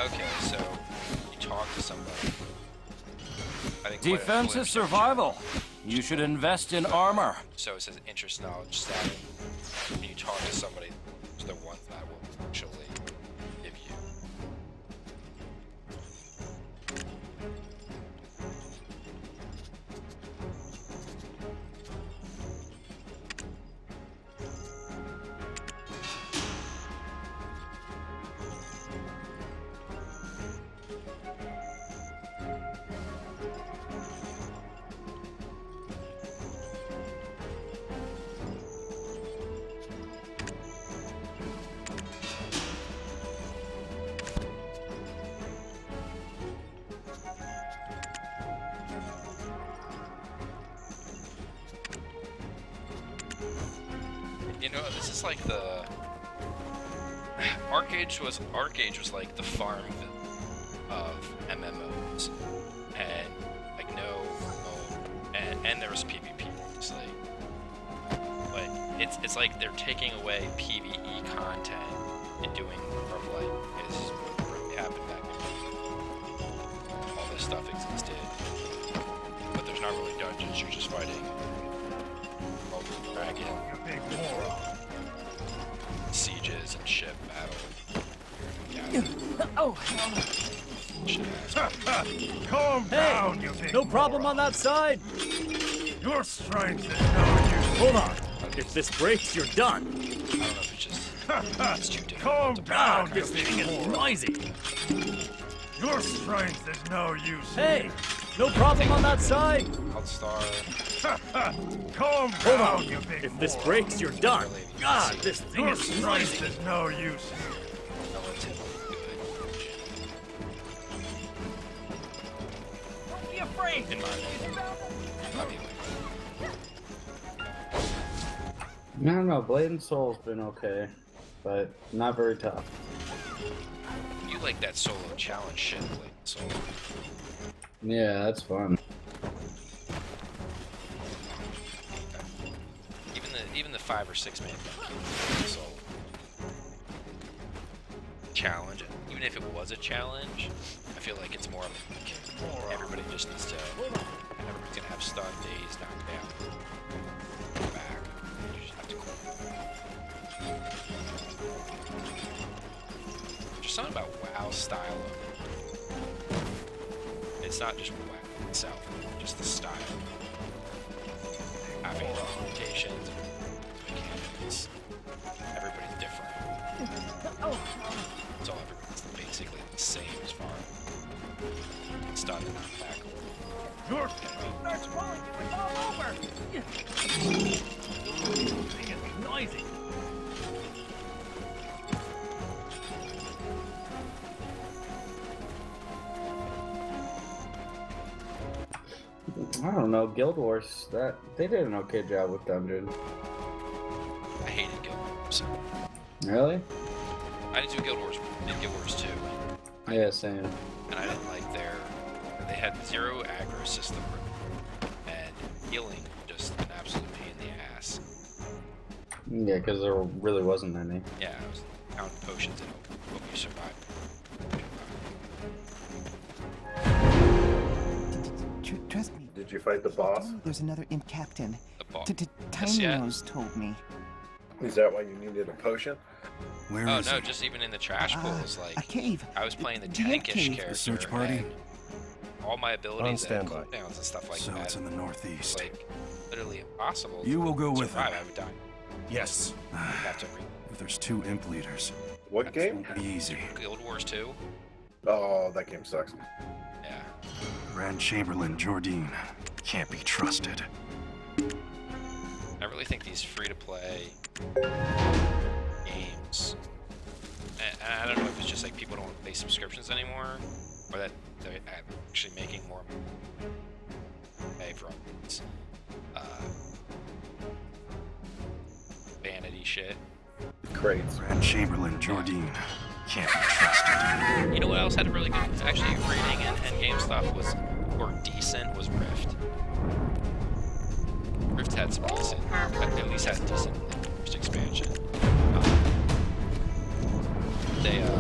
Okay, so you talk to somebody. I think Defense is survival. You should invest in armor. So it says interest knowledge static. When you talk to somebody, it's the ones that will actually give you. You know, this is like the Arcade was like the farm of MMOs, and like and there was PvP, obviously. But it's like they're taking away PvE content and doing more of like is what really happened back then. All this stuff existed, but there's not really dungeons. You're just fighting dragon, sieges and ship battle. Yeah. Oh. Calm down, you big No problem on that side. Your strength is no use. Hold on. If this breaks, you're done. I don't know if it's just it's too difficult. Calm down, you This thing big is moron. noisy. Your strength is no use. Hey, no problem on that side. Outstar. Calm Hold down, on. you big If this moron. breaks, you're done. Really, you God, can see this thing Your is strength noisy. is no use. Relatively good. Don't be afraid. In my opinion. I mean, I don't know, Blade and Soul's been okay, but not very tough. you like that solo challenge shit, like solo. Yeah, that's fun. Even the 5 or 6 man solo challenge. Even if it was a challenge, I feel like it's more of like everybody just needs to. Everybody's gonna have stun days knocked down. Go back. You just have to quit. There's something about WoW style. It's not just WoW itself, just the style. Having rotations, mechanics. Everybody's different. It's all everybody's basically the same as far as stun and knock back. Your Starts falling, it's all over. This thing is noisy. I don't know, Guild Wars, they did an okay job with Dungeon. I hated Guild Wars. Really? I didn't do Guild Wars. Did Guild Wars 2. Yeah, same. And I didn't like they had zero aggro system, and healing just an absolute pain in the ass. Yeah, because there really wasn't any. Yeah, I was counting potions and hope you survive. Trust me. Did you fight the boss? There's another imp captain. The boss. Tiny yeah. Nose told me. Is that why you needed a potion? Where Oh is no, it? just even in the trash pools, A like cave. I was playing the The imp tankish cave. character. Search party? And all my abilities On and standby. cooldowns and stuff like So that. it's in the It's northeast. like literally impossible. You will go to with survive. him. I would die. Yes. I'd have to If there's 2 imp leaders, What it game? won't be easy. Guild Wars 2. Oh, that game sucks. Yeah. Grand Chamberlain Jordine can't be trusted. I really think these free-to-play games, and I don't know if it's just like people don't pay subscriptions anymore, or that they're actually making more pay for it. Vanity shit. Crates. Grand Chamberlain Jordine can't be trusted. You know what else had a really good, actually rating and game stuff was, or decent, was Rift. Rift had some decent, at least had decent first expansion.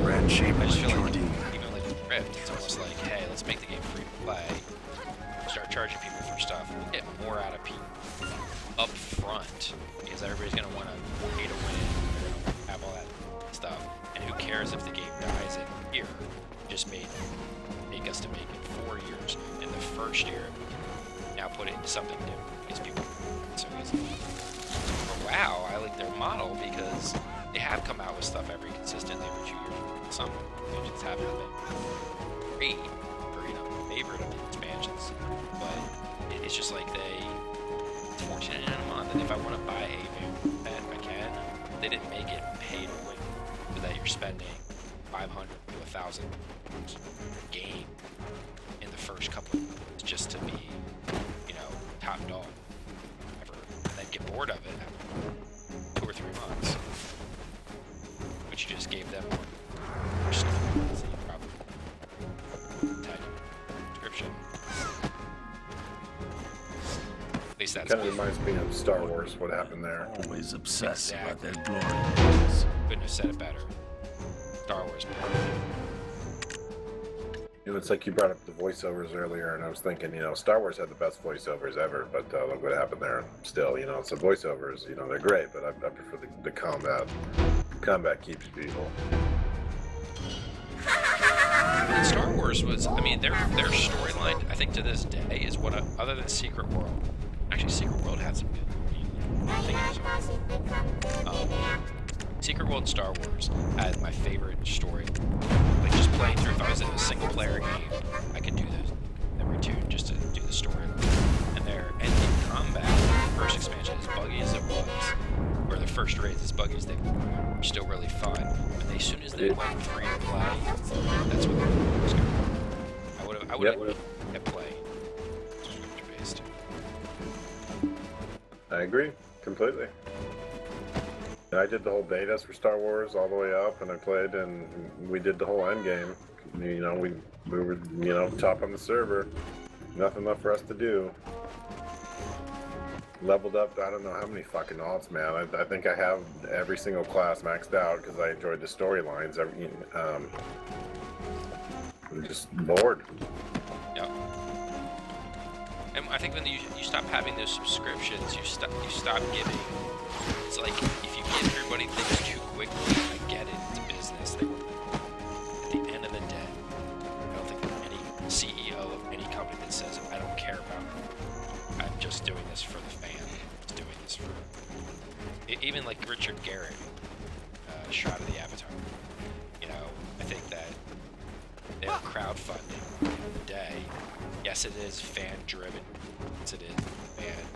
Grand I Chamberlain just feel like Jordine even like Rift. It's almost like, hey, let's make the game free to play. Start charging people for stuff. We'll get more out of people up front because everybody's gonna want to pay to win. They're gonna have all that stuff. And who cares if the game dies in a year? Just make us to make it 4 years. In the first year, now put it into something different because people so easy. But wow, I like their model because they have come out with stuff consistently every 2 years. Some expansions haven't been great or favorite of the expansions, but it's just like it's $14.99 a month, and if I want to buy a new pet, I can. They didn't make it pay to win, so that you're spending $500 to $1,000 game in the first couple of months just to be, top dog. And then get bored of it after 2 or 3 months. But you just gave them more stuff. So you probably tied description. At least that's Kind of reminds me of Star Wars, what happened there. Always obsessed Exactly. about their glory. Couldn't have said it better. Star Wars. It's like you brought up the voiceovers earlier, and I was thinking, Star Wars had the best voiceovers ever, but look what happened there. Still, it's the voiceovers, they're great, but I prefer the combat. Combat keeps people. And Star Wars was, their storyline, I think to this day, is what, other than Secret World. Actually, Secret World had some good things. Secret World and Star Wars had my favorite story. Like, just playing through, if I was in a single-player game, I could do this every tune just to do the story. And their ending combat, the first expansion, as buggy as it was, or the first raids, as buggy as they were still really fun. But as soon as they went free to play, that's what the was going. I would have kept playing subscription-based. I agree, completely. And I did the whole betas for Star Wars all the way up, and I played, and we did the whole end game. We were, top on the server. Nothing left for us to do. Leveled up, I don't know how many fucking alts, man. I think I have every single class maxed out because I enjoyed the storylines. I'm just bored. Yeah. And I think when you stop having those subscriptions, you stop giving. It's like if you give everybody things too quickly, I get it, it's business. At the end of the day, I don't think there's any CEO of any company that says, I don't care about it. I'm just doing this for the fan. I'm just doing this for... Even like Richard Garrett, Shroud of the Avatar. I think that they're crowdfunding at the end of the day. Yes, it is fan-driven. Yes, it is fan,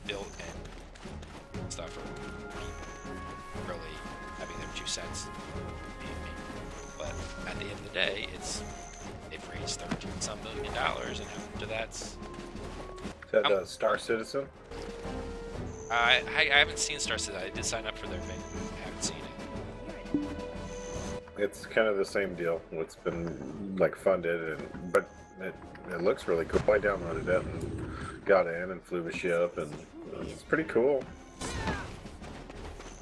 built and stuff for people really having their 2 cents. But at the end of the day, they've raised $13-some million, and after that's... Is that Star Citizen? I haven't seen Star Citizen. I did sign up for their thing. I haven't seen it. It's kind of the same deal. It's been funded, but it looks really cool. I downloaded it and got in and flew the ship, and it's pretty cool.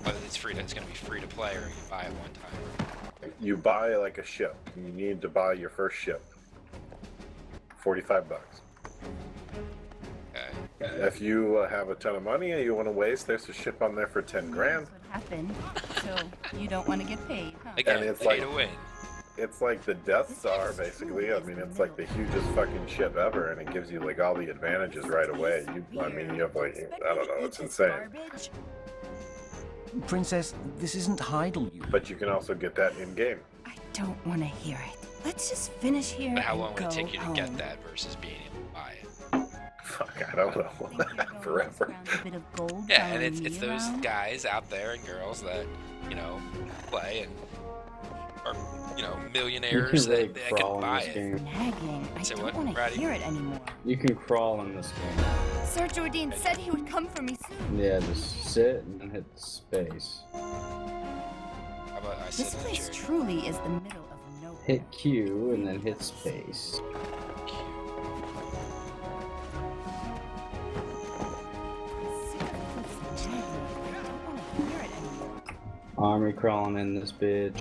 Whether it's going to be free to play, or you buy it one time. You buy like a ship. You need to buy your first ship. $45. Okay. If you have a ton of money and you want to waste, there's a ship on there for 10 grand. That's what happened. So you don't want to get paid, huh? Again, And it's pay like- to win. It's like the Death Star, basically. It's like the hugest fucking ship ever, and it gives you all the advantages right away. You have I don't know, it's insane. Garbage? Princess, this isn't Heidel. But you can also get that in game. I don't want to hear it. Let's just finish here. But how and long would it go take you to home. get that versus being able to buy it? Fuck, I don't Think you're know. going Forever. around a bit of gold Yeah, and following it's me those around? guys out there and girls that, play and are, millionaires really that crawl can in buy this it. game. Nagging. I Say don't what, want to Brady? hear it anymore. You can crawl in this game. Sir Jordan said he would come for me soon. Yeah, just sit and then hit space. How about I This sit in a place chair? truly is the middle of nowhere. Hit Q and then hit space. Seriously, nagging. I don't want to hear it anymore. Army crawling in this bitch.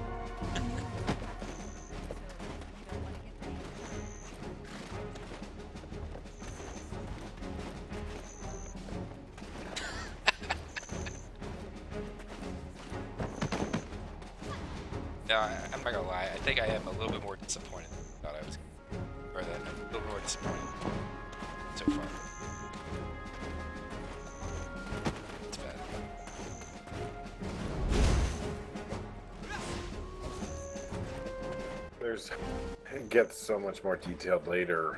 No, I'm not gonna lie. I think I am a little bit more disappointed than I thought I was. Or that I'm a little bit more disappointed so far. It's bad. It gets so much more detailed later.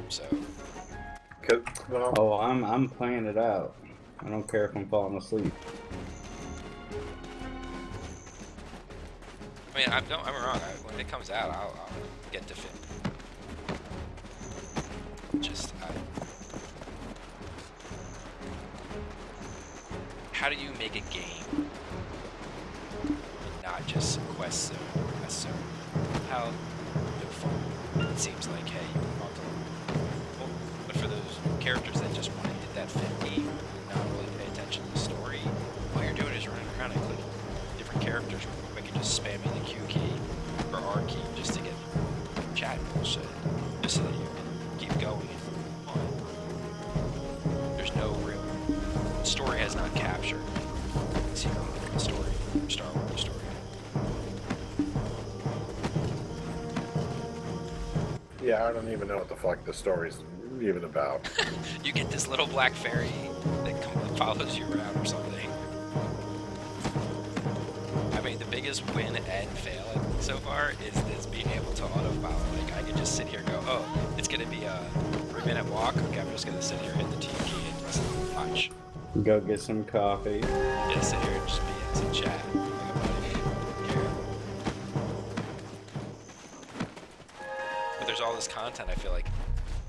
So, Well, Oh, I'm playing it out. I don't care if I'm falling asleep. I mean, I'm wrong. When it comes out, I'll get to fit. Just, how do you make a game and not just quest zone or quest zone? How no fun. It seems like, hey, you can talk to them. Well, but for those characters that just want to hit that 50 and not really pay attention to the story, all you're doing is running around and clicking different characters real quick and just spamming the Q key or R key just to get chat bullshit, just so that you can keep going and move on. There's no real story has not captured the story, Star Wars story. yeah, I don't even know what the fuck the story's even about. You get this little black fairy that follows you around or something. I mean, the biggest win and fail I think so far is being able to autopilot. Like, I can just sit here and go, oh, it's gonna be a 3-minute walk. Okay, I'm just gonna sit here, hit the T key, and just watch. Go get some coffee. Just sit here and just be in some chat. Like a buddy. Care. But there's all this content I feel like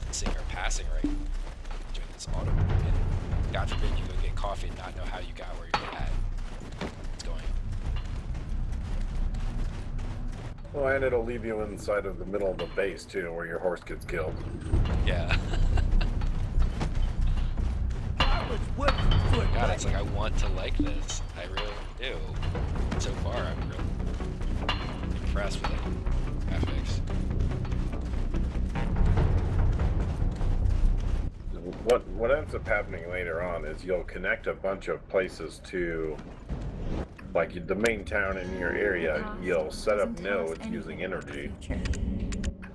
missing or passing right now, doing this auto. And God forbid you go get coffee and not know how you got where you're at. It's going. Well, and it'll leave you inside of the middle of the base too, where your horse gets killed. Yeah. God, it's like I want to like this. I really do. So far, I'm really impressed with it. Graphics. What ends up happening later on is you'll connect a bunch of places to, like the main town in your area. You'll set up nodes using energy,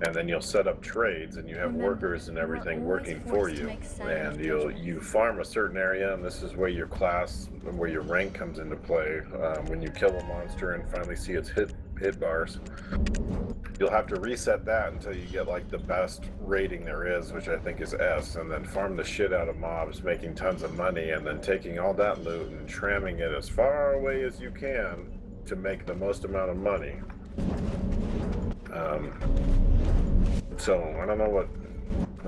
and then you'll set up trades, and you have workers and everything working for you. And you farm a certain area, and this is where your class, where your rank comes into play. When you kill a monster and finally see its hit bars, you'll have to reset that until you get like the best rating there is, which I think is S, and then farm the shit out of mobs, making tons of money, and then taking all that loot and tramming it as far away as you can to make the most amount of money. So I don't know what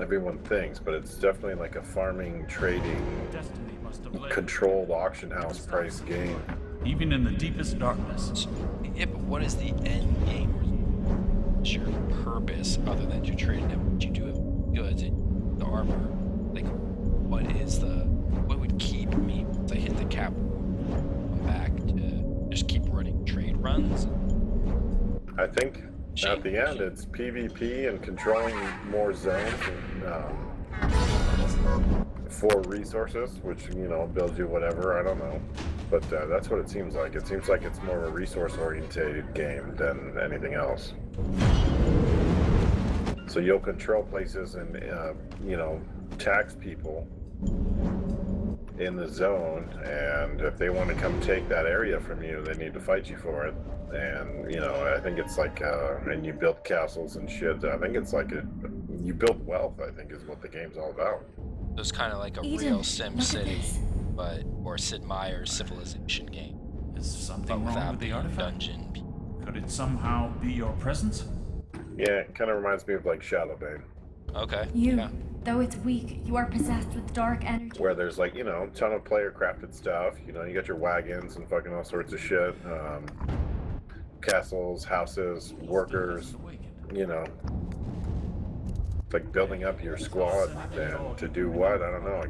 everyone thinks, but it's definitely like a farming, trading, Destiny must have led controlled auction house price game. even in the deepest darkness. Yeah, but what is the end game? What's your purpose other than you trading it? What you do with goods and the armor? Like, what would keep me to hit the cap? Come back to just keep running trade runs? I think at the end it's PvP and controlling more zones and, for resources, which, you know, builds you whatever, I don't know. But that's what it seems like. It seems like it's more of a resource-oriented game than anything else. So you'll control places and, you know, tax people in the zone, and if they want to come take that area from you, they need to fight you for it. And, you know, I think it's like, and you build castles and shit. I think it's like you build wealth, I think is what the game's all about. It was kind of like a real Sim City, or Sid Meier's Civilization game, Is but something wrong without with the the artifact? dungeon. Could it somehow be your presence? Yeah, it kind of reminds me of like Shadowbane, Okay. You, Yeah. though it's weak, you are possessed with dark energy. where there's like, you know, a ton of player crafted stuff. You know, you got your wagons and fucking all sorts of shit. Castles, houses, workers, you know. It's like building up your squad and to do what? I don't know. I